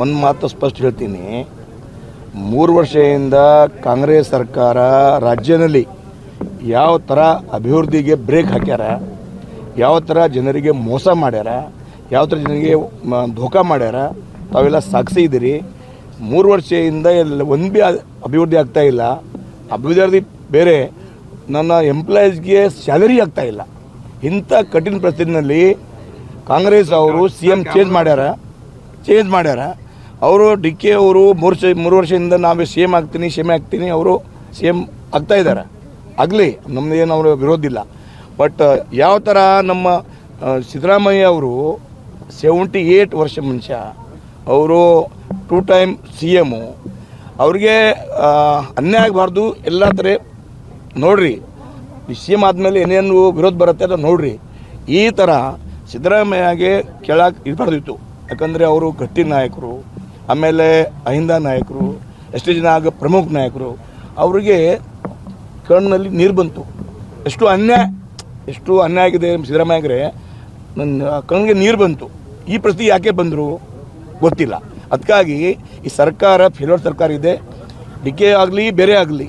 ಒಂದು ಮಾತು ಸ್ಪಷ್ಟ ಹೇಳ್ತೀನಿ, 3 ವರ್ಷದಿಂದ ಕಾಂಗ್ರೆಸ್ ಸರ್ಕಾರ ರಾಜ್ಯದಲ್ಲಿ ಯಾವ ಥರ ಅಭಿವೃದ್ಧಿಗೆ ಬ್ರೇಕ್ ಹಾಕ್ಯಾರ, ಯಾವ ಥರ ಜನರಿಗೆ ಮೋಸ ಮಾಡ್ಯಾರ, ಯಾವ ಥರ ಜನರಿಗೆ ಧೋಕಾ ಮಾಡ್ಯಾರ ತಾವೆಲ್ಲ ಸಾಕ್ಷಿ ಇದ್ದೀರಿ. 3 ವರ್ಷದಿಂದ ಒಂದು ಭೀ ಅಭಿವೃದ್ಧಿ ಆಗ್ತಾಯಿಲ್ಲ. ಅಭಿವೃದ್ಧಿ ಬೇರೆ, ನನ್ನ ಎಂಪ್ಲಾಯೀಸ್ಗೆ ಸ್ಯಾಲರಿ ಆಗ್ತಾಯಿಲ್ಲ. ಇಂಥ ಕಠಿಣ ಪರಿಸ್ಥಿತಿನಲ್ಲಿ ಕಾಂಗ್ರೆಸ್ ಅವರು CM ಚೇಂಜ್ ಮಾಡ್ಯಾರ. ಅವರು DK ಅವರು 3 ವರ್ಷದಿಂದ ನಾವೇ CM ಆಗ್ತೀನಿ ಅವರು CM ಆಗ್ತಾಯಿದ್ದಾರೆ. ಆಗಲಿ, ನಮ್ಮದೇನು ಅವರು ವಿರೋಧ ಇಲ್ಲ. ಬಟ್ ಯಾವ ಥರ ನಮ್ಮ ಸಿದ್ದರಾಮಯ್ಯ ಅವರು 78 ವರ್ಷ ಮನುಷ್ಯ, ಅವರು 2 ಟೈಮ್ CM, ಅವ್ರಿಗೆ ಅನ್ಯಾಯ ಆಗಬಾರ್ದು. ಎಲ್ಲ ಥರ ನೋಡ್ರಿ, CM ಆದಮೇಲೆ ಏನೇನು ವಿರೋಧ ಬರುತ್ತೆ ಅಂತ ನೋಡ್ರಿ. ಈ ಥರ ಸಿದ್ದರಾಮಯ್ಯಗೆ ಕೇಳಕ್ಕೆ ಇರಬಾರ್ದಿತ್ತು. ಯಾಕಂದರೆ ಅವರು ಗಟ್ಟಿ ನಾಯಕರು, ಆಮೇಲೆ ಅಹಿಂದ ನಾಯಕರು, ಎಷ್ಟೇ ಜನ ಆಗ ಪ್ರಮುಖ ನಾಯಕರು. ಅವರಿಗೆ ಕಣ್ಣಲ್ಲಿ ನೀರು ಬಂತು. ಎಷ್ಟು ಅನ್ಯಾಯ ಆಗಿದೆ ಸಿದ್ದರಾಮಯ್ಯಗೆ, ನನ್ನ ಕಣ್ಣಿಗೆ ನೀರು ಬಂತು. ಈ ಪರಿಸ್ಥಿತಿ ಯಾಕೆ ಬಂದರು ಗೊತ್ತಿಲ್ಲ. ಅದಕ್ಕಾಗಿ ಈ ಸರ್ಕಾರ ಫೇಲ್ಯೂರ್ ಸರ್ಕಾರ ಇದೆ. DK ಆಗಲಿ ಬೇರೆ ಆಗಲಿ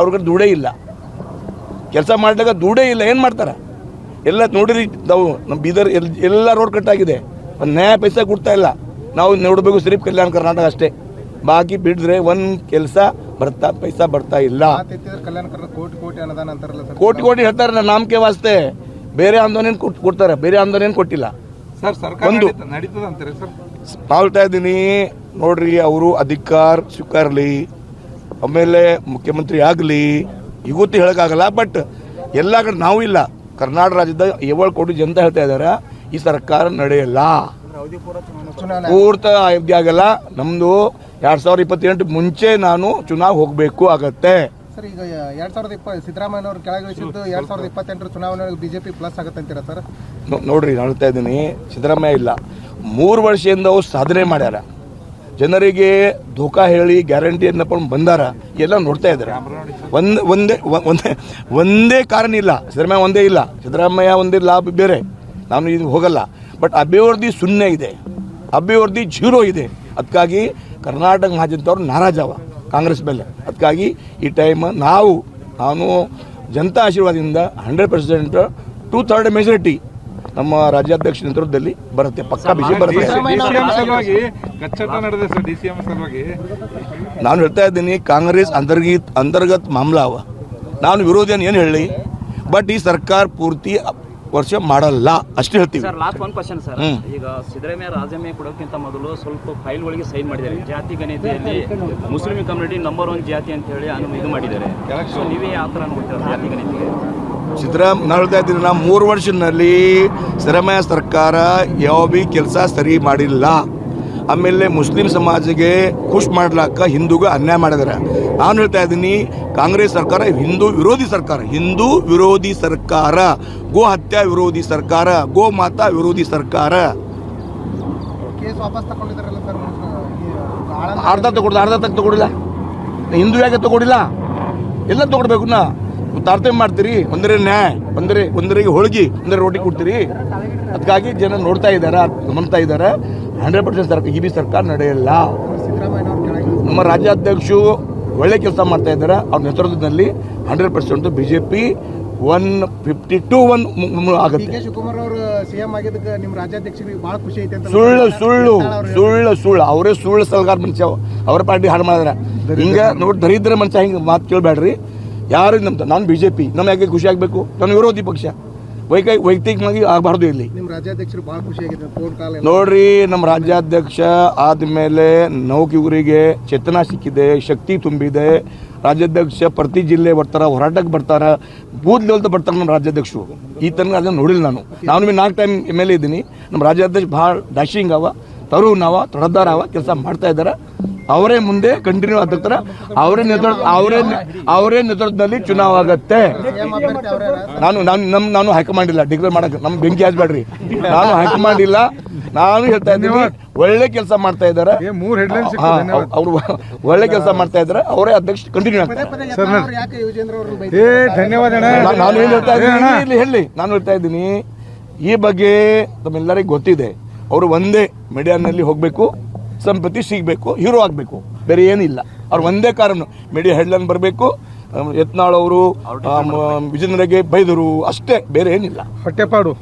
ಅವ್ರಿಗೆ ದುಡೇ ಇಲ್ಲ, ಕೆಲಸ ಮಾಡಿದಾಗ ದುಡೇ ಇಲ್ಲ. ಏನು ಮಾಡ್ತಾರೆ ಎಲ್ಲ ನೋಡಿರಿ. ನಾವು ನಮ್ಮ ಬೀದರ್ ಎಲ್ಲ ರೋಡ್ ಕಟ್ಟಾಗಿದೆ, ಒಂದು ನ್ಯಾಯ ಪೈಸೆ ಕೊಡ್ತಾ ಇಲ್ಲ. ನಾವು ನೋಡಬೇಕು ಸಿರಿಪ್ ಕಲ್ಯಾಣ ಕರ್ನಾಟಕ ಅಷ್ಟೇ, ಬಾಕಿ ಬಿಡಿದ್ರೆ ಒಂದು ಕೆಲಸ ಪೈಸಾ ಬರ್ತಾ ಇಲ್ಲ. ಕೋಟಿ ಹೇಳ್ತಾರೆ ನಾಮಕೆ ವಾಸ್ತೆ. ಬೇರೆ ಆಂದೋಲನ ಕೊಡ್ತಾರೆ, ಬೇರೆ ಆಂದೋಲನ ಕೊಟ್ಟಿಲ್ಲ. ಒಂದು ನಾವು ಹೇಳ್ತಾ ಇದ್ದೀನಿ ನೋಡ್ರಿ, ಅವರು ಅಧಿಕಾರ ಸ್ವೀಕಾರಲಿ, ಆಮೇಲೆ ಮುಖ್ಯಮಂತ್ರಿ ಆಗಲಿ, ಇವತ್ತು ಹೇಳೋಕ್ಕಾಗಲ್ಲ. ಬಟ್ ಎಲ್ಲ ಕಡೆ ನಾವು ಇಲ್ಲ. ಕರ್ನಾಟಕ ರಾಜ್ಯದ 7 ಕೋಟಿ ಜನತೆ ಹೇಳ್ತಾ ಇದ್ದಾರೆ ಈ ಸರ್ಕಾರ ನಡೆಯಲ್ಲ, ಪೂರ್ತಿ ಅವಧಿ ಆಗಲ್ಲ. ನಮ್ಮದು 2028 ಮುಂಚೆ ನಾನು ಚುನಾವ್ ಹೋಗಬೇಕು ಆಗತ್ತೆ. ಸರ್, ಈಗ 2020 ಸಿದ್ದರಾಮಯ್ಯನವರು ಕೆಳಗಿಳಿಸಿದ್ದು 2028 ಚುನಾವಣೆಗೆ BJP ಪ್ಲಸ್ ಆಗುತ್ತೆ ಅಂತೀರಾ ಸರ್? ನೋಡ್ರಿ, ನಾನು ಹೇಳ್ತಾ ಇದ್ದೀನಿ, ಸಿದ್ದರಾಮಯ್ಯ ಇಲ್ಲ, 3 ವರ್ಷದಿಂದ ಅವ್ರು ಸಾಧನೆ ಮಾಡ್ಯಾರ. ಜನರಿಗೆ ಧೋಕಾ ಹೇಳಿ ಗ್ಯಾರಂಟಿ ಅನ್ನಪ್ಪ ಬಂದಾರ. ಎಲ್ಲ ನೋಡ್ತಾ ಇದ್ದಾರೆ. ಒಂದೇ ಕಾರಣ ಇಲ್ಲ, ಸಿದ್ದರಾಮಯ್ಯ ಒಂದೇ ಇಲ್ಲ. ಸಿದ್ದರಾಮಯ್ಯ ಒಂದೇ ಲಾಭ ಬೇರೆ, ನಾನು ಇದು ಹೋಗಲ್ಲ. ಬಟ್ ಅಭಿವೃದ್ಧಿ ಶೂನ್ಯ ಇದೆ, ಅಭಿವೃದ್ಧಿ 0 ಇದೆ. ಅದಕ್ಕಾಗಿ ಕರ್ನಾಟಕ ಮಹಾಜನತವ್ರು ನಾರಾಜವ ಕಾಂಗ್ರೆಸ್ ಮೇಲೆ. ಅದಕ್ಕಾಗಿ ಈ ಟೈಮ್ ನಾನು ಜನತಾ ಆಶೀರ್ವಾದದಿಂದ 100% 2/3 ಮೆಜಾರಿಟಿ ನಮ್ಮ ರಾಜ್ಯಾಧ್ಯಕ್ಷ ನೇತೃತ್ವದಲ್ಲಿ ಬರುತ್ತೆ, ಪಕ್ಕಾ ಬಿಜೆಪಿ ಬರುತ್ತೆ. ನಾನು ಹೇಳ್ತಾ ಇದ್ದೀನಿ, ಕಾಂಗ್ರೆಸ್ ಅಂತರ್ಗತ ಮಾಮಲ ಅವ. ನಾನು ವಿರೋಧಿಯನ್ನು ಏನು ಹೇಳಿ, ಬಟ್ ಈ ಸರ್ಕಾರ ಪೂರ್ತಿ ವರ್ಷ ಮಾಡಲ್ಲ ಅಷ್ಟೇ ಹೇಳ್ತೀವಿ. ಸರ್, ಲಾಸ್ಟ್ ಒಂದು ಕ್ವಶನ್ ಸರ್. ಈಗ ಸಿದ್ದರಾಮಯ್ಯ ರಾಜೀನಾಮೆ ಕೊಡೋಕ್ಕಿಂತ ಮೊದಲು ಸ್ವಲ್ಪ ಫೈಲ್ಗಳಿಗೆ ಸೈನ್ ಮಾಡಿದ್ದಾರೆ. ಜಾತಿ ಗಣತಿಯಲ್ಲಿ ಮುಸ್ಲಿಂ ಕಮ್ಯುನಿಟಿ ನಂಬರ್ 1 ಜಾತಿ ಅಂತ ಹೇಳಿ ಇದು ಮಾಡಿದ್ದಾರೆ. ನೀವೇ ಯಾವ ಥರ ನೋಡ್ತೀರಾ ಜಾತಿ ಗಣತಿಗೆ? ನಾನು ಹೇಳ್ತಾ ಇದ್ದೀನಿ, 3 ವರ್ಷದಲ್ಲಿ ಸಿದ್ದರಾಮಯ್ಯ ಸರ್ಕಾರ ಯಾವ ಭೀ ಕೆಲಸ ಸರಿ ಮಾಡಿಲ್ಲ. ಆಮೇಲೆ ಮುಸ್ಲಿಂ ಸಮಾಜಕ್ಕೆ ಖುಷ್ ಮಾಡ್ಲಾಕ ಹಿಂದೂಗೆ ಅನ್ಯಾಯ ಮಾಡಿದಾರೆ. ನಾನು ಹೇಳ್ತಾ ಇದ್ದೀನಿ, ಕಾಂಗ್ರೆಸ್ ಸರ್ಕಾರ ಹಿಂದೂ ವಿರೋಧಿ ಸರ್ಕಾರ, ಗೋ ಹತ್ಯಾ ವಿರೋಧಿ ಸರ್ಕಾರ, ಗೋ ಮಾತಾ ವಿರೋಧಿ ಸರ್ಕಾರ. ಅರ್ಧ ತಗೊಡಿಲ್ಲ. ಹಿಂದೂ ಯಾಕೆ ತಗೊಡಿಲ್ಲ? ಎಲ್ಲ ತಗೊಡ್ಬೇಕು. ತಾರತಮ್ಯ ಮಾಡ್ತೀರಿ. ಒಂದರೆ ನ್ಯಾಯ, ಒಂದರಿಗೆ ಹೋಳಿಗೆ, ಒಂದರೆ ರೋಟಿ ಕೊಡ್ತೀರಿ. ಅದಕ್ಕಾಗಿ ಜನ ನೋಡ್ತಾ ಇದ್ದಾರೆ, ಗಮನಿಸ್ತಾ ಇದ್ದಾರೆ. 100% ಸರ್ಕಾರ ಈ ಸರ್ಕಾರ ನಡೆಯಲ್ಲ. ನಮ್ಮ ರಾಜ್ಯಾಧ್ಯಕ್ಷರು ಒಳ್ಳೆ ಕೆಲಸ ಮಾಡ್ತಾ ಇದ್ದಾರೆ. ಅವ್ರ ನೇತೃತ್ವದಲ್ಲಿ 100% BJP 152 ಆಗುತ್ತೆ. ಶಿವಕುಮಾರ್ ಅವರು CM ಆಗಿದ್ದಕ್ಕೆ ನಿಮ್ಮ ರಾಜ್ಯಾಧ್ಯಕ್ಷರಿಗೆ ಬಹಳ ಖುಷಿ ಐತೆ ಅಂತ. ಸುಳ್ಳು. ಅವರೇ ಸುಳ್ಳು ಸಲಗಾರ ಮನುಷ್ಯ. ಅವರ ಪಾರ್ಟಿ ಹಾಳು ಮಾಡಿದಾರೆ. ಹಿಂಗೆ ನೋಡಿ, ದರಿದ್ರ ಮನುಷ್ಯ ಹಿಂಗೆ ಮಾತು ಕೇಳಬೇಡ್ರಿ. ಯಾರು ನಾನು BJP, ನಮ್ಮ ಯಾಕೆ ಖುಷಿ ಆಗಬೇಕು? ನಾನು ವಿರೋಧಿ ಪಕ್ಷ, ವೈಯಕ್ತಿಕವಾಗಿ ಆಗಬಾರ್ದು. ಇಲ್ಲಿ ನಿಮ್ಮ ರಾಜ್ಯಾಧ್ಯಕ್ಷರು ಬಹಳ ಖುಷಿ ಆಗಿದೆ ನೋಡ್ರಿ. ನಮ್ಮ ರಾಜ್ಯಾಧ್ಯಕ್ಷ ಆದಮೇಲೆ ನೌಕರಿಗೆ ಚೇತನ ಸಿಕ್ಕಿದೆ, ಶಕ್ತಿ ತುಂಬಿದೆ. ರಾಜ್ಯಾಧ್ಯಕ್ಷ ಪ್ರತಿ ಜಿಲ್ಲೆ ಬರ್ತಾರೆ, ಹೋರಾಟಕ್ಕೆ ಬರ್ತಾರೆ, ಬೂತ್ ಲೆವೆಲ್ ಬರ್ತಾರೆ ನಮ್ಮ ರಾಜ್ಯಾಧ್ಯಕ್ಷರು. ಈ ತನಕ ಅದನ್ನು ನೋಡಿಲ್ಲ. ನಾನು 4 ಟೈಮ್ MLA ಇದ್ದೀನಿ. ನಮ್ಮ ರಾಜ್ಯಾಧ್ಯಕ್ಷ ಭಾಳ ಡ್ಯಾಶಿಂಗ್ ಅವ, ತರುಣವ, ತೊಡದಾರ ಅವ, ಕೆಲಸ ಮಾಡ್ತಾ ಇದ್ದಾರೆ. ಅವರೇ ಮುಂದೆ ಕಂಟಿನ್ಯೂ ಆಗ್ತಾರೆ. ಅವರೇ ನೇತೃತ್ವದಲ್ಲಿ ಚುನಾವ ಆಗತ್ತೆ. ನಾನು ಹೈಕಮಾಂಡ್ ಇಲ್ಲ, ಡಿಕ್ಲೇರ್ ಮಾಡಕ್ಕೆ ನಮ್ಗೆ ಬೆಂಕಿ ಹಚ್ಚಬೇಡ್ರಿ. ನಾನು ಹೈಕಮಾಂಡ್ ಇಲ್ಲ. ನಾನು ಹೇಳ್ತಾ ಇದ್ದೀನಿ, ಒಳ್ಳೆ ಕೆಲಸ ಮಾಡ್ತಾ ಇದ್ದಾರೆ ಅವರು, ಒಳ್ಳೆ ಕೆಲಸ ಮಾಡ್ತಾ ಇದ್ದಾರೆ. ಅವರೇ ಅಧ್ಯಕ್ಷ ಕಂಟಿನ್ಯೂ ಆಗ್ತಾರೆ. ನಾನು ಹೇಳ್ತಾ ಇದ್ದೀನಿ, ಈ ಬಗ್ಗೆ ತಮ್ಮೆಲ್ಲರಿಗೂ ಗೊತ್ತಿದೆ. ಅವರು ಒಂದೇ ಮೀಡಿಯಾನಲ್ಲಿ ಹೋಗಬೇಕು, ಸಂಪತ್ತಿ ಸಿಗಬೇಕು, ಹೀರೋ ಆಗಬೇಕು, ಬೇರೆ ಏನಿಲ್ಲ. ಅವ್ರು ಒಂದೇ ಕಾರಣ ಮೀಡಿಯಾ ಹೆಡ್ಲೈನ್ ಬರಬೇಕು, ಯತ್ನಾಳ್ ಅವರು ವಿಜೇಂದ್ರಗೆ ಬೈದರು ಅಷ್ಟೇ, ಬೇರೆ ಏನಿಲ್ಲ. ಹೊಟ್ಟೆಪಾಡು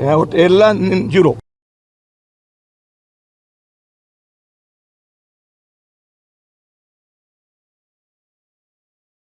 ಎಲ್ಲ ಜೀರೋ.